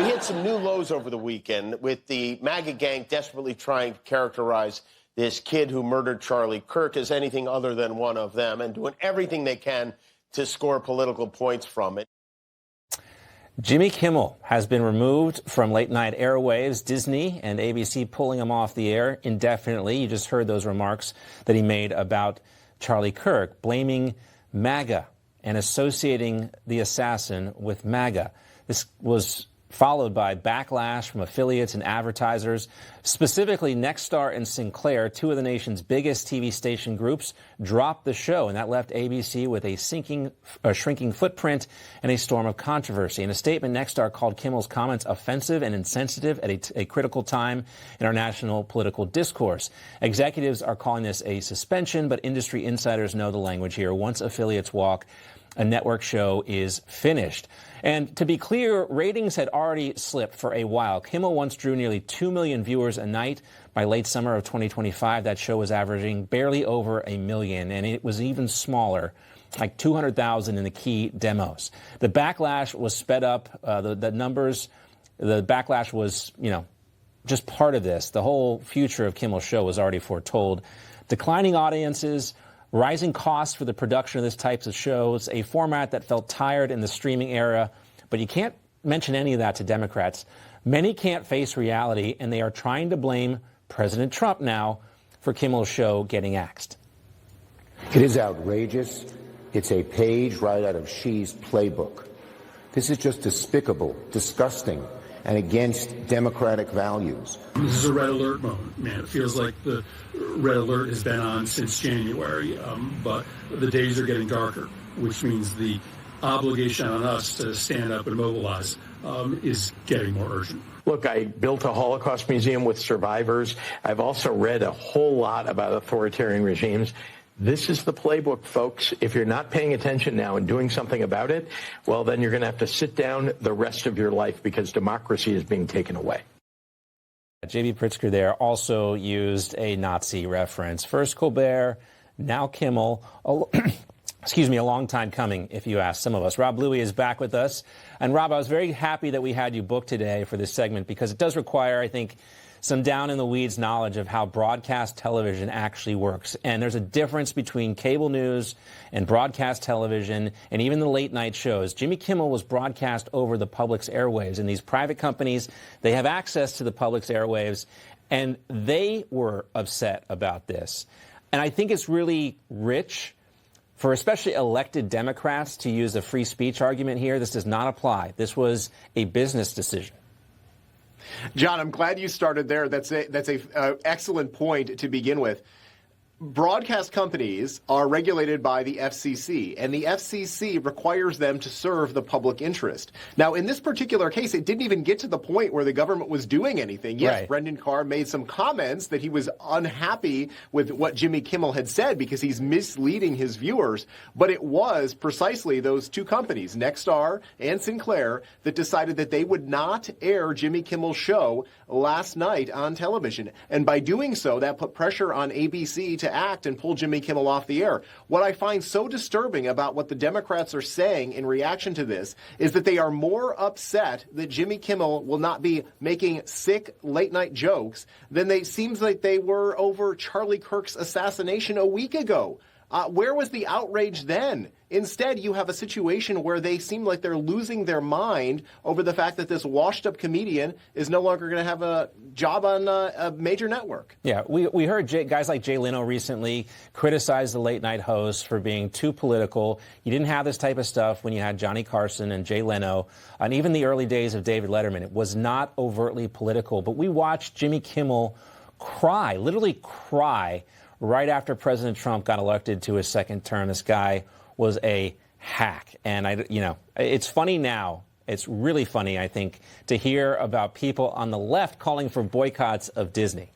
We hit some new lows over the weekend with the MAGA gang desperately trying to characterize this kid who murdered Charlie Kirk as anything other than one of them and doing everything they can to score political points from it. Jimmy Kimmel has been removed from late-night airwaves, Disney and ABC pulling him off the air indefinitely. You just heard those remarks that he made about Charlie Kirk, blaming MAGA and associating the assassin with MAGA. This was followed by backlash from affiliates and advertisers. Specifically, Nexstar and Sinclair, two of the nation's biggest TV station groups, dropped the show, and that left ABC with a shrinking footprint and a storm of controversy. In a statement, Nexstar called Kimmel's comments offensive and insensitive at a critical time in our national political discourse. Executives are calling this a suspension, but industry insiders know the language here. Once affiliates walk, a network show is finished. And to be clear, ratings had already slipped for a while. Kimmel once drew nearly 2 million viewers a night. By late summer of 2025, that show was averaging barely over 1 million, and it was even smaller, like 200,000 in the key demos. The backlash was sped up. The backlash was, just part of this. The whole future of Kimmel's show was already foretold. Declining audiences, rising costs for the production of this types of shows, a format that felt tired in the streaming era. But you can't mention any of that to Democrats. Many can't face reality, and they are trying to blame President Trump now for Kimmel's show getting axed. It is outrageous. It's a page right out of Xi's playbook. This is just despicable, disgusting, and against democratic values. This is a red alert moment, man. It feels like the red alert has been on since January, but the days are getting darker, which means the obligation on us to stand up and mobilize is getting more urgent. Look, I built a Holocaust museum with survivors. I've also read a whole lot about authoritarian regimes. This is the playbook, folks. If you're not paying attention now and doing something about it, well, then you're going to have to sit down the rest of your life because democracy is being taken away. J.B. Pritzker there also used a Nazi reference. First Colbert, now Kimmel. Excuse me, a long time coming, if you ask some of us. Rob Bluey is back with us. And Rob, I was very happy that we had you booked today for this segment because it does require, I think, some down-in-the-weeds knowledge of how broadcast television actually works. And there's a difference between cable news and broadcast television and even the late-night shows. Jimmy Kimmel was broadcast over the public's airwaves, and these private companies, they have access to the public's airwaves, and they were upset about this. And I think it's really rich for especially elected Democrats to use a free speech argument here. This does not apply. This was a business decision. John, I'm glad you started there. That's a excellent point to begin with. Broadcast companies are regulated by the FCC, and the FCC requires them to serve the public interest. Now, in this particular case, it didn't even get to the point where the government was doing anything. Yes, right. Brendan Carr made some comments that he was unhappy with what Jimmy Kimmel had said because he's misleading his viewers. But it was precisely those two companies, Nexstar and Sinclair, that decided that they would not air Jimmy Kimmel's show last night on television. And by doing so, that put pressure on ABC to act and pull Jimmy Kimmel off the air. What I find so disturbing about what the Democrats are saying in reaction to this is that they are more upset that Jimmy Kimmel will not be making sick late-night jokes than they seems like they were over Charlie Kirk's assassination a week ago. Where was the outrage then? Instead, you have a situation where they seem like they're losing their mind over the fact that this washed-up comedian is no longer going to have a job on a major network. Yeah, we heard guys like Jay Leno recently criticize the late-night hosts for being too political. You didn't have this type of stuff when you had Johnny Carson and Jay Leno, and even the early days of David Letterman. It was not overtly political, but we watched Jimmy Kimmel cry, literally cry, right after President Trump got elected to his second term. This guy was a hack. And, it's funny now. It's really funny, I think, to hear about people on the left calling for boycotts of Disney.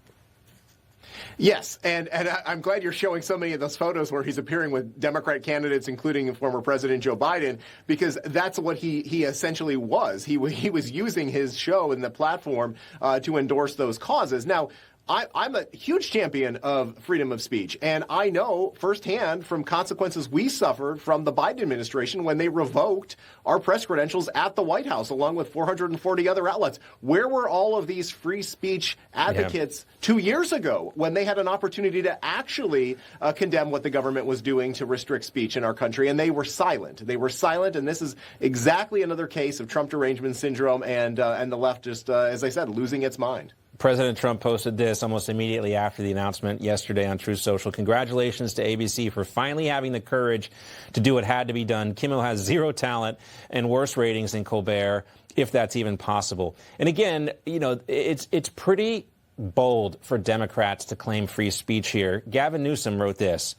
Yes, and I'm glad you're showing so many of those photos where he's appearing with Democrat candidates, including former President Joe Biden, because that's what he essentially was. He was using his show and the platform to endorse those causes. Now, I'm a huge champion of freedom of speech, and I know firsthand from consequences we suffered from the Biden administration when they revoked our press credentials at the White House, along with 440 other outlets. Where were all of these free speech advocates 2 years ago when they had an opportunity to actually condemn what the government was doing to restrict speech in our country? And they were silent. They were silent, and this is exactly another case of Trump derangement syndrome and the left just, as I said, losing its mind. President Trump posted this almost immediately after the announcement yesterday on Truth Social. Congratulations to ABC for finally having the courage to do what had to be done. Kimmel has zero talent and worse ratings than Colbert, if that's even possible. And again, you know, it's pretty bold for Democrats to claim free speech here. Gavin Newsom wrote this.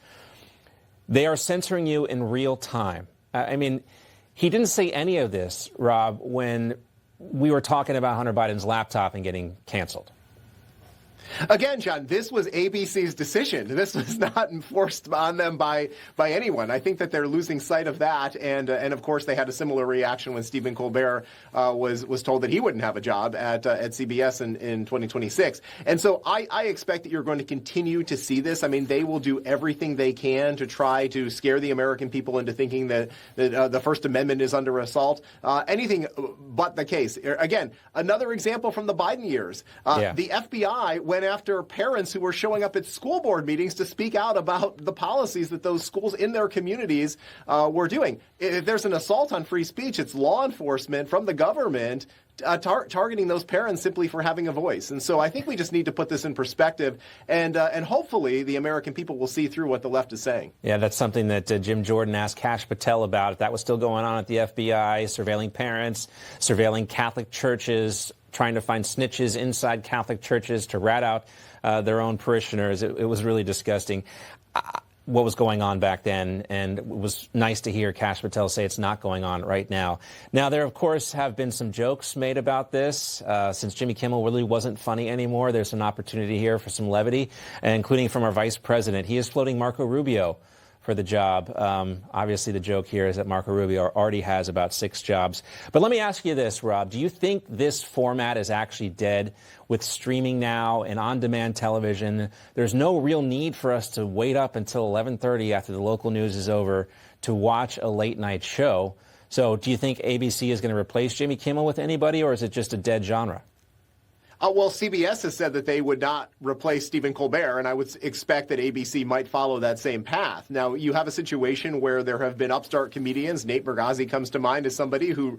They are censoring you in real time. I mean, he didn't say any of this, Rob, when we were talking about Hunter Biden's laptop and getting canceled. Again, John, this was ABC's decision. This was not enforced on them by anyone. I think that they're losing sight of that, and of course they had a similar reaction when Stephen Colbert was told that he wouldn't have a job at CBS in 2026. And so I expect that you're going to continue to see this. I mean, they will do everything they can to try to scare the American people into thinking that the First Amendment is under assault. Anything but the case. Again, another example from the Biden years. The FBI went after parents who were showing up at school board meetings to speak out about the policies that those schools in their communities were doing. If there's an assault on free speech, it's law enforcement from the government targeting those parents simply for having a voice. And so I think we just need to put this in perspective, and hopefully the American people will see through what the left is saying. Yeah, that's something that Jim Jordan asked Kash Patel about. If that was still going on at the FBI, surveilling parents, surveilling Catholic churches, trying to find snitches inside Catholic churches to rat out their own parishioners. It was really disgusting what was going on back then, and it was nice to hear Kash Patel say it's not going on right now. Now, there, of course, have been some jokes made about this. Since Jimmy Kimmel really wasn't funny anymore, there's an opportunity here for some levity, including from our vice president. He is floating Marco Rubio for the job. Obviously, the joke here is that Marco Rubio already has about 6 jobs. But let me ask you this, Rob. Do you think this format is actually dead with streaming now and on-demand television? There's no real need for us to wait up until 11:30 after the local news is over to watch a late-night show. So do you think ABC is going to replace Jimmy Kimmel with anybody, or is it just a dead genre? Well, CBS has said that they would not replace Stephen Colbert, and I would expect that ABC might follow that same path. Now, you have a situation where there have been upstart comedians. Nate Bargatze comes to mind as somebody who,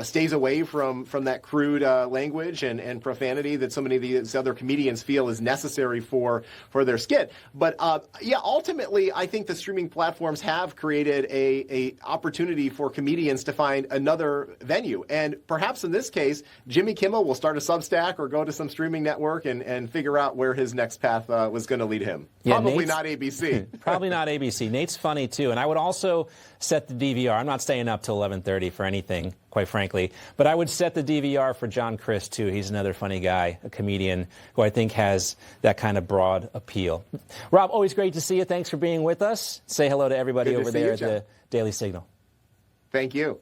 stays away from that crude language and profanity that so many of these other comedians feel is necessary for their skit. But ultimately, I think the streaming platforms have created a opportunity for comedians to find another venue, and perhaps in this case, Jimmy Kimmel will start a Substack or go to some streaming network and figure out where his next path was going to lead him. Probably not ABC. Probably not ABC. Nate's funny, too. And I would also set the DVR. I'm not staying up till 11:30 for anything, quite frankly. But I would set the DVR for John Crist, too. He's another funny guy, a comedian who I think has that kind of broad appeal. Rob, always great to see you. Thanks for being with us. Say hello to everybody over there at the Daily Signal. Thank you.